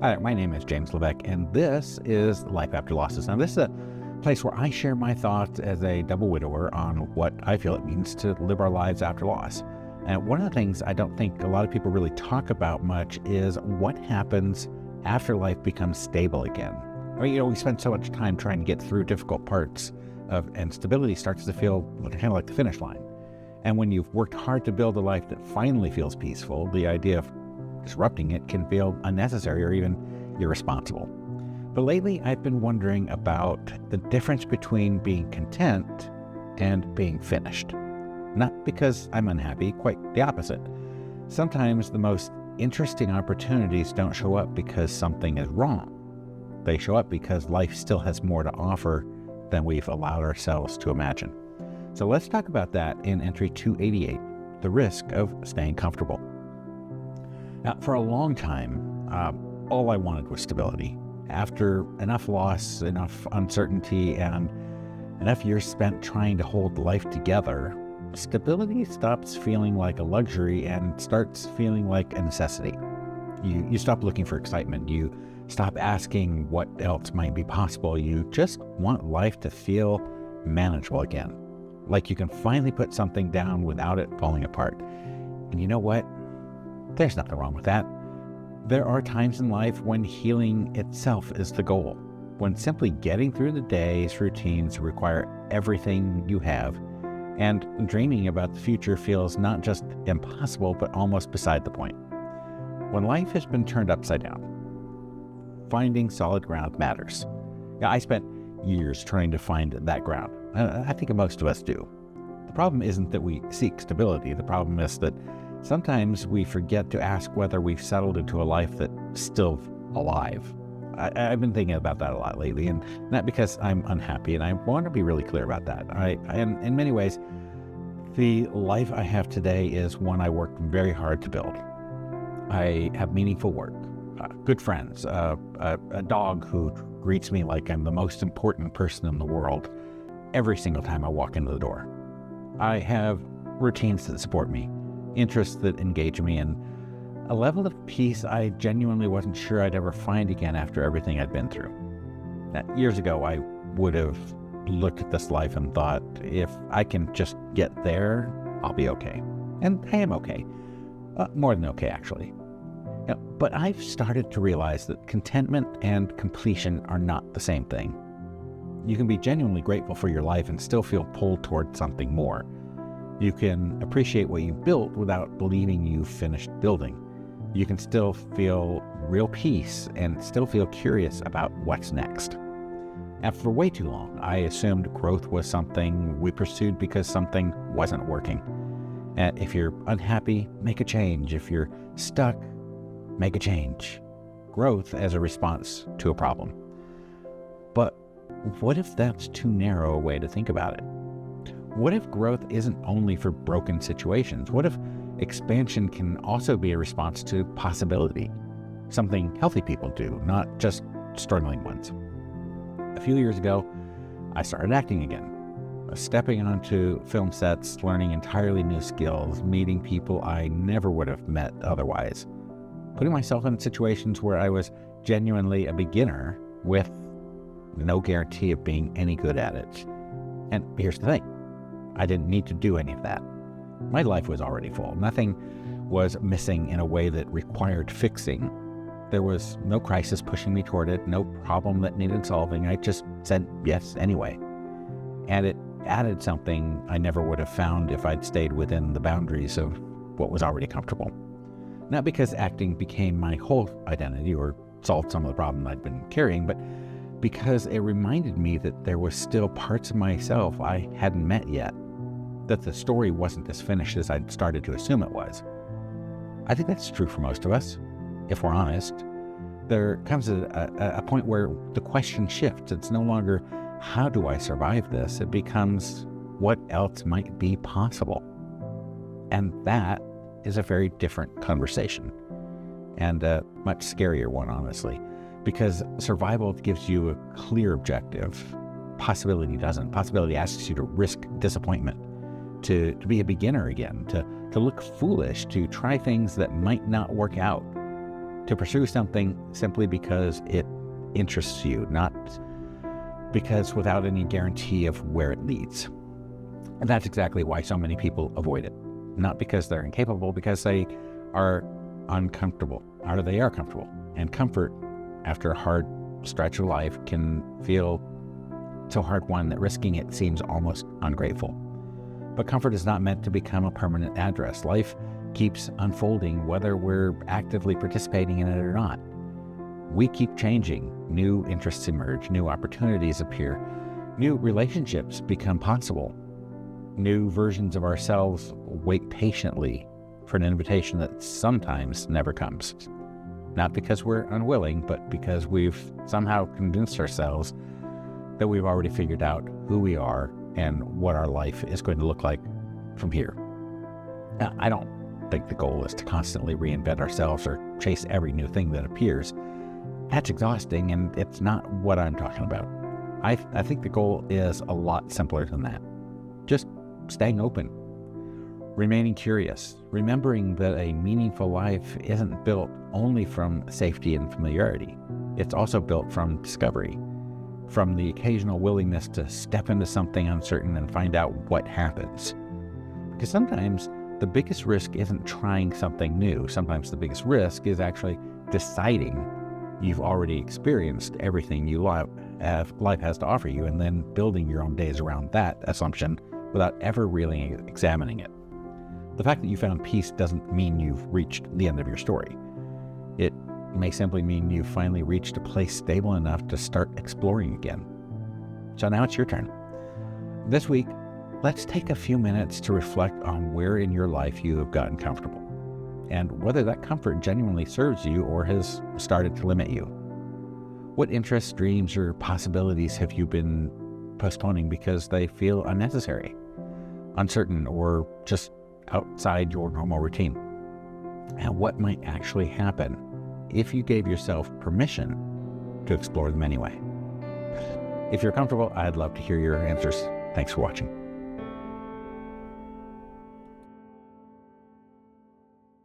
Hi, my name is James LaVeck, and this is Life After Losses. Now, this is a place where I share my thoughts as a double widower on what I feel it means to live our lives after loss. And one of the things I don't think a lot of people really talk about much is what happens after life becomes stable again. I mean, we spend so much time trying to get through difficult parts and stability starts to feel kind of like the finish line. And when you've worked hard to build a life that finally feels peaceful, the idea of disrupting it can feel unnecessary or even irresponsible. But lately, I've been wondering about the difference between being content and being finished. Not because I'm unhappy, quite the opposite. Sometimes the most interesting opportunities don't show up because something is wrong. They show up because life still has more to offer than we've allowed ourselves to imagine. So let's talk about that in entry 288, the risk of staying comfortable. Now, for a long time, all I wanted was stability. After enough loss, enough uncertainty, and enough years spent trying to hold life together, stability stops feeling like a luxury and starts feeling like a necessity. You stop looking for excitement. You stop asking what else might be possible. You just want life to feel manageable again, like you can finally put something down without it falling apart. And you know what? There's nothing wrong with that. There are times in life when healing itself is the goal, when simply getting through the day's routines require everything you have, and dreaming about the future feels not just impossible, but almost beside the point. When life has been turned upside down, finding solid ground matters. Now, I spent years trying to find that ground. I think most of us do. The problem isn't that we seek stability. The problem is that sometimes we forget to ask whether we've settled into a life that's still alive. I've been thinking about that a lot lately, and not because I'm unhappy, and I want to be really clear about that. In many ways, the life I have today is one I worked very hard to build. I have meaningful work, good friends, a dog who greets me like I'm the most important person in the world every single time I walk into the door. I have routines that support me, interests that engage me, and a level of peace I genuinely wasn't sure I'd ever find again after everything I'd been through. Now, years ago, I would have looked at this life and thought, if I can just get there, I'll be okay. And I am okay. More than okay, actually. But I've started to realize that contentment and completion are not the same thing. You can be genuinely grateful for your life and still feel pulled toward something more. You can appreciate what you've built without believing you've finished building. You can still feel real peace and still feel curious about what's next. And for way too long, I assumed growth was something we pursued because something wasn't working. And if you're unhappy, make a change. If you're stuck, make a change. Growth as a response to a problem. But what if that's too narrow a way to think about it? What if growth isn't only for broken situations? What if expansion can also be a response to possibility? Something healthy people do, not just struggling ones. A few years ago, I started acting again. Stepping onto film sets, learning entirely new skills, meeting people I never would have met otherwise. Putting myself in situations where I was genuinely a beginner with no guarantee of being any good at it. And here's the thing. I didn't need to do any of that. My life was already full. Nothing was missing in a way that required fixing. There was no crisis pushing me toward it, no problem that needed solving. I just said yes anyway. And it added something I never would have found if I'd stayed within the boundaries of what was already comfortable. Not because acting became my whole identity or solved some of the problem I'd been carrying, but because it reminded me that there was still parts of myself I hadn't met yet, that the story wasn't as finished as I'd started to assume it was. I think that's true for most of us, if we're honest. There comes a point where the question shifts. It's no longer, how do I survive this? It becomes, what else might be possible? And that is a very different conversation, and a much scarier one, honestly. Because survival gives you a clear objective. Possibility doesn't. Possibility asks you to risk disappointment, to be a beginner again, to look foolish, to try things that might not work out, to pursue something simply because it interests you, not because without any guarantee of where it leads. And that's exactly why so many people avoid it. Not because they're incapable, because they are uncomfortable, or they are comfortable. And comfort after a hard stretch of life can feel so hard-won that risking it seems almost ungrateful. But comfort is not meant to become a permanent address. Life keeps unfolding whether we're actively participating in it or not. We keep changing. New interests emerge, new opportunities appear, new relationships become possible. New versions of ourselves wait patiently for an invitation that sometimes never comes. Not because we're unwilling, but because we've somehow convinced ourselves that we've already figured out who we are and what our life is going to look like from here. Now, I don't think the goal is to constantly reinvent ourselves or chase every new thing that appears. That's exhausting, and it's not what I'm talking about. I think the goal is a lot simpler than that. Just staying open, remaining curious, remembering that a meaningful life isn't built only from safety and familiarity. It's also built from discovery, from the occasional willingness to step into something uncertain and find out what happens. Because sometimes the biggest risk isn't trying something new. Sometimes the biggest risk is actually deciding you've already experienced everything life has to offer you, and then building your own days around that assumption without ever really examining it. The fact that you found peace doesn't mean you've reached the end of your story. It may simply mean you've finally reached a place stable enough to start exploring again. So now it's your turn. This week, let's take a few minutes to reflect on where in your life you have gotten comfortable, and whether that comfort genuinely serves you or has started to limit you. What interests, dreams, or possibilities have you been postponing because they feel unnecessary, uncertain, or just outside your normal routine? And what might actually happen if you gave yourself permission to explore them anyway? If you're comfortable, I'd love to hear your answers. Thanks for watching.